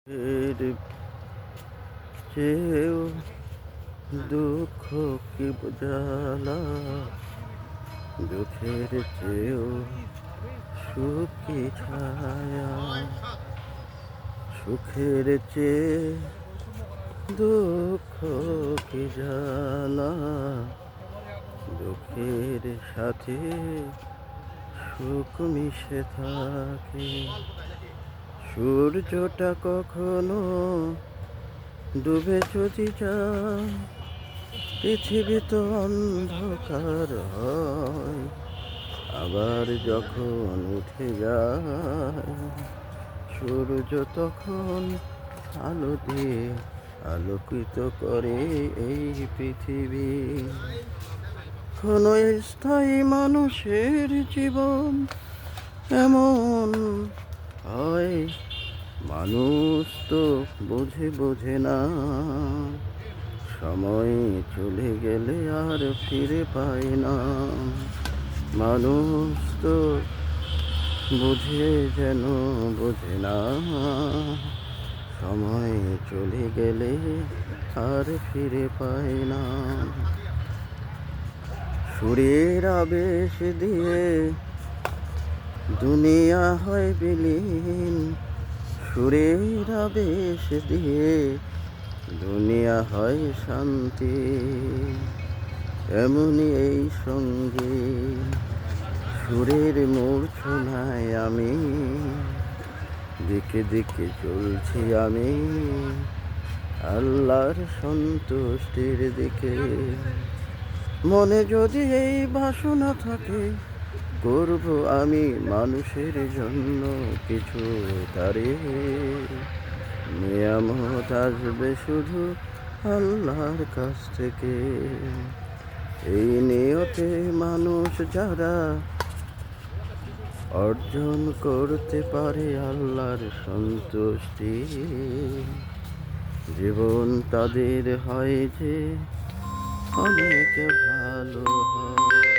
এর চেয়েও দুঃখ কি জ্বালা, দুঃখের চেয়েও সুখ কি ছায়া, সুখের চেয়ে দুঃখ কি জ্বালা, দুঃখের সাথে সুখ মিশে থাকে। সূর্যটা কখনো ডুবে যদি যায়, পৃথিবী তো অন্ধকার হয়। আবার যখন উঠে যায়, সূর্য তখন আলো দিয়ে আলোকিত করে এই পৃথিবী। কোনো স্থায়ী মানুষের জীবন এমন হয়, মানুষ তো বোঝে না, সময় চলে গেলে আর ফিরে পায় না। মানুষ তো বোঝে না, সময় চলে গেলে আর ফিরে পায় না। সুরের আবেশ দিয়ে দুনিয়া হয় বিলীন, সুরের আবেশ দিয়ে দুনিয়া হয় শান্তি। এমনই এই সঙ্গে সুরের মূর্ছনায় আমি দিকে দিকে চলছি আমি আল্লাহর সন্তুষ্টির দিকে। মনে যদি এই বাসনা থাকে, করব আমি মানুষের জন্য কিছু, তারে নিয়ামত আসবে শুধু আল্লাহর কাছ থেকে। এই নিয়তে মানুষ যারা অর্জন করতে পারে আল্লাহর সন্তুষ্টি, জীবন তাদের হয় যে অনেক ভালো হয়।